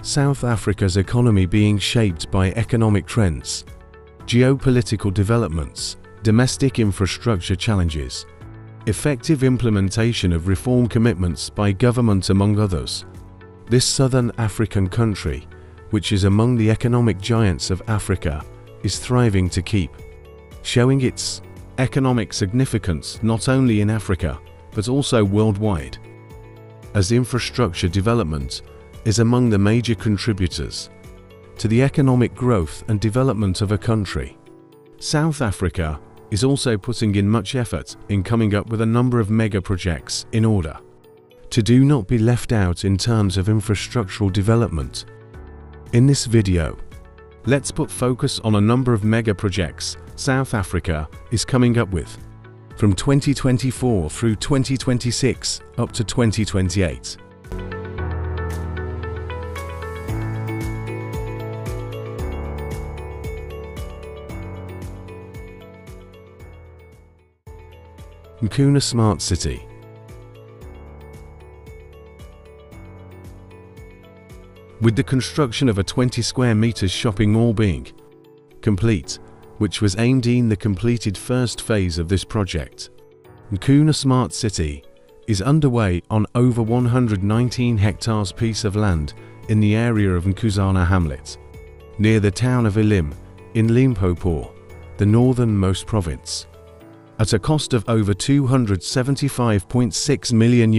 South Africa's economy being shaped by economic trends, geopolitical developments, domestic infrastructure challenges, effective implementation of reform commitments by government among others. This southern African country, which is among the economic giants of Africa, is thriving to keep showing its economic significance not only in Africa, but also worldwide, as infrastructure development is among the major contributors to the economic growth and development of a country. South Africa is also putting in much effort in coming up with a number of mega projects in order to not be left out in terms of infrastructural development. In this video, let's put focus on a number of mega projects South Africa is coming up with from 2024 through 2026 up to 2028. Nkuna Smart City. With the construction of a 20 square meters shopping mall being complete, which was aimed in the completed first phase of this project, Nkuna Smart City is underway on over 119 hectares piece of land in the area of Nkuzana hamlet, near the town of Elim in Limpopo, the northernmost province, at a cost of over $275.6 million,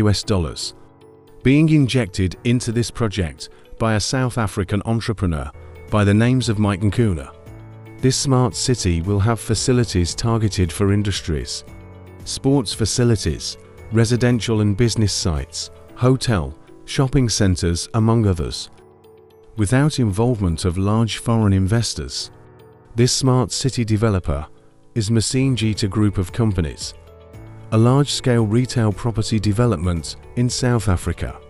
being injected into this project by a South African entrepreneur by the names of Mike Nkuna. This smart city will have facilities targeted for industries, sports facilities, residential and business sites, hotel, shopping centers, among others. Without involvement of large foreign investors, this smart city developer is Msikaba Group of companies, a large-scale retail property development in South Africa.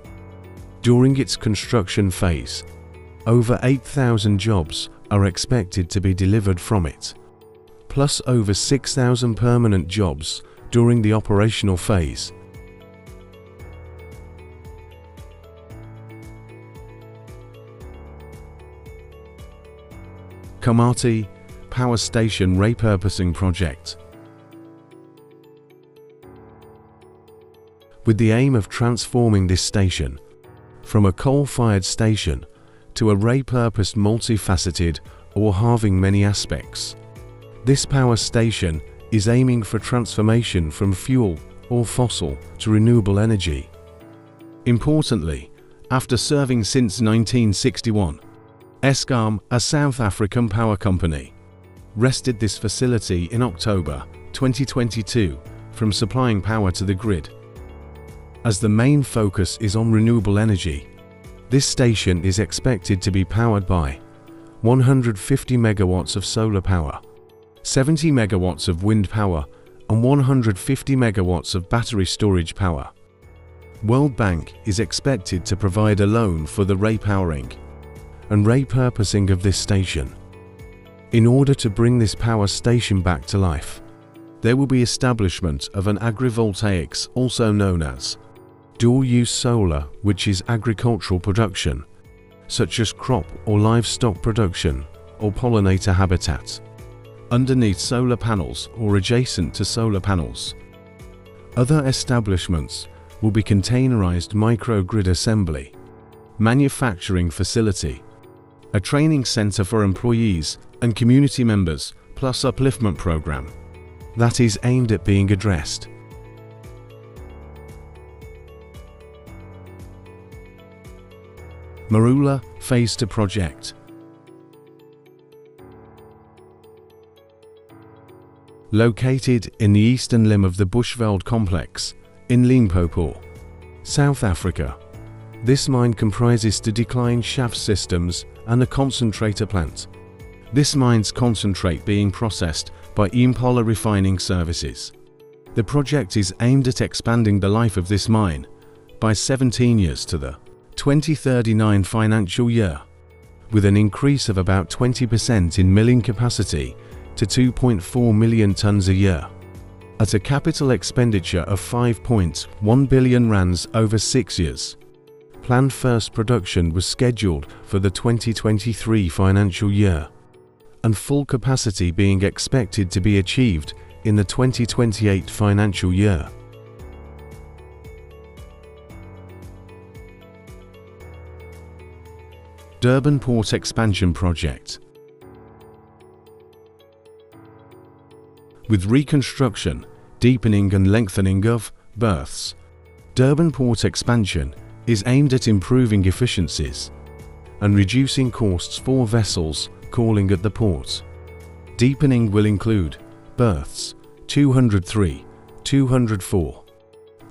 During its construction phase, over 8,000 jobs are expected to be delivered from it, plus over 6,000 permanent jobs during the operational phase. Komati Power Station Repurposing Project. With the aim of transforming this station from a coal-fired station to a repurposed multifaceted or halving many aspects. This power station is aiming for transformation from fuel or fossil to renewable energy. Importantly, after serving since 1961, Eskom, a South African power company, wrested this facility in October 2022 from supplying power to the grid. As the main focus is on renewable energy, this station is expected to be powered by 150 megawatts of solar power, 70 megawatts of wind power, and 150 megawatts of battery storage power. World Bank is expected to provide a loan for the repowering and repurposing of this station. In order to bring this power station back to life, there will be establishment of an agrivoltaics, also known as dual-use solar, which is agricultural production, such as crop or livestock production or pollinator habitat, underneath solar panels or adjacent to solar panels. Other establishments will be containerized microgrid assembly, manufacturing facility, a training center for employees and community members, plus upliftment program that is aimed at being addressed. Marula Phase 2 project. Located in the eastern limb of the Bushveld complex in Limpopo, South Africa, this mine comprises the decline shaft systems and a concentrator plant. This mine's concentrate being processed by Impala Refining Services. The project is aimed at expanding the life of this mine by 17 years to the 2039 financial year, with an increase of about 20% in milling capacity to 2.4 million tons a year, at a capital expenditure of 5.1 billion rands over 6 years. Planned first production was scheduled for the 2023 financial year, and full capacity being expected to be achieved in the 2028 financial year. Durban Port Expansion Project. With reconstruction, deepening and lengthening of berths, Durban Port Expansion is aimed at improving efficiencies and reducing costs for vessels calling at the port. Deepening will include berths 203, 204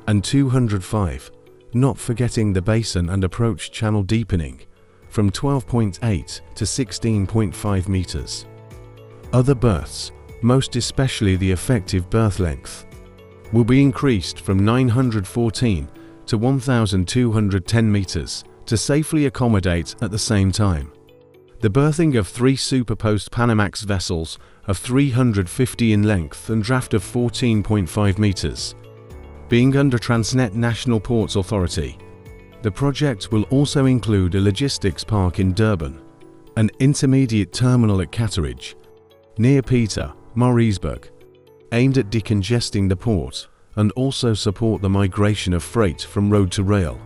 and 205, not forgetting the basin and approach channel deepening from 12.8 to 16.5 meters. Other berths, most especially the effective berth length, will be increased from 914 to 1,210 meters to safely accommodate at the same time the berthing of 3 superpost Panamax vessels of 350 in length and draft of 14.5 meters. Being under Transnet National Ports Authority, the project will also include a logistics park in Durban, an intermediate terminal at Catteridge, near Peter, Maritzburg, aimed at decongesting the port and also support the migration of freight from road to rail.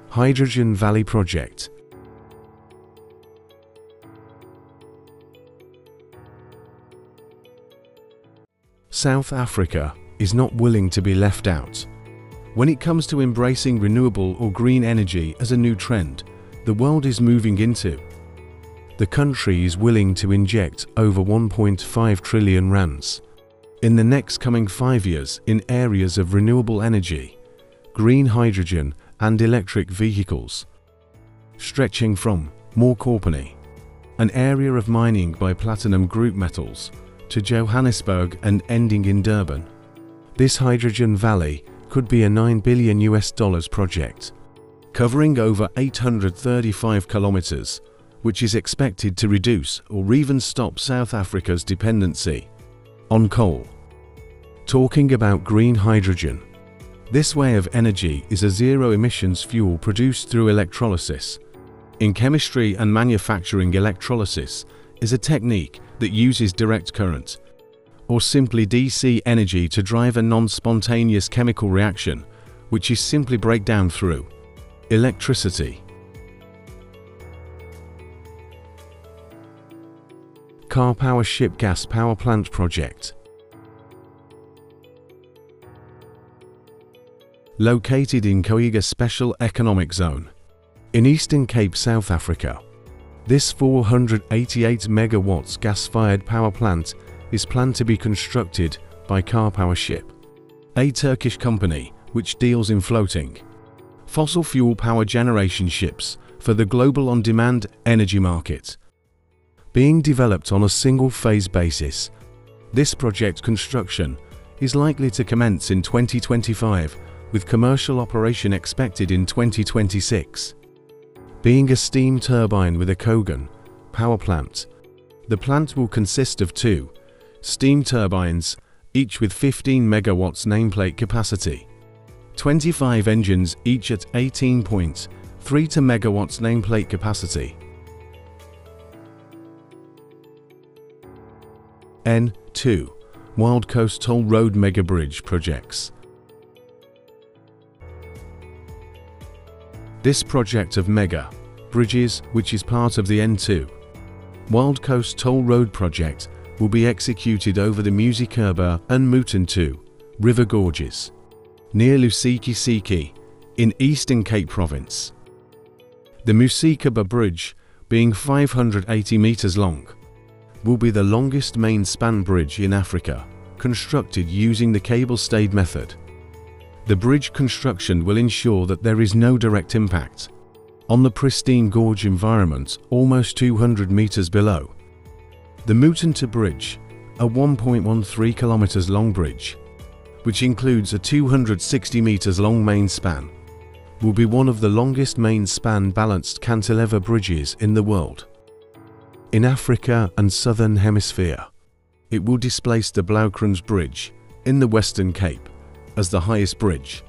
Hydrogen Valley Project. South Africa is not willing to be left out. When it comes to embracing renewable or green energy as a new trend the world is moving into, the country is willing to inject over 1.5 trillion rands in the next coming 5 years in areas of renewable energy, green hydrogen and electric vehicles, stretching from Moorkorpany, an area of mining by platinum group metals, to Johannesburg and ending in Durban. This hydrogen valley could be a $9 billion project, covering over 835 kilometers, which is expected to reduce or even stop South Africa's dependency on coal. Talking about green hydrogen, this way of energy is a zero-emissions fuel produced through electrolysis. In chemistry and manufacturing, electrolysis is a technique that uses direct current, or simply DC energy to drive a non-spontaneous chemical reaction, which is simply breakdown through electricity. Karpowership Gas Power Plant Project. Located in Kgalagadi Special Economic Zone, in Eastern Cape, South Africa, this 488 megawatts gas-fired power plant is planned to be constructed by Karpowership, a Turkish company which deals in floating fossil fuel power generation ships for the global on-demand energy market. Being developed on a single-phase basis, this project construction is likely to commence in 2025 with commercial operation expected in 2026. Being a steam turbine with a Kogan power plant, the plant will consist of 2 steam turbines, each with 15 megawatts nameplate capacity, 25 engines each at 18.32 megawatts nameplate capacity. N2 Wild Coast Toll Road Mega Bridge projects. This project of mega bridges, which is part of the N2 Wild Coast Toll Road project, will be executed over the Msikaba and Mutentu river gorges near Lusiki in Eastern Cape Province. The Msikaba Bridge, being 580 meters long, will be the longest main span bridge in Africa, constructed using the cable-stayed method. The bridge construction will ensure that there is no direct impact on the pristine gorge environment almost 200 meters below. The Mutentu Bridge, a 1.13 kilometers long bridge, which includes a 260 meters long main span, will be one of the longest main span balanced cantilever bridges in the world. In Africa and Southern Hemisphere, It will displace the Blaukrans Bridge in the Western Cape as the highest bridge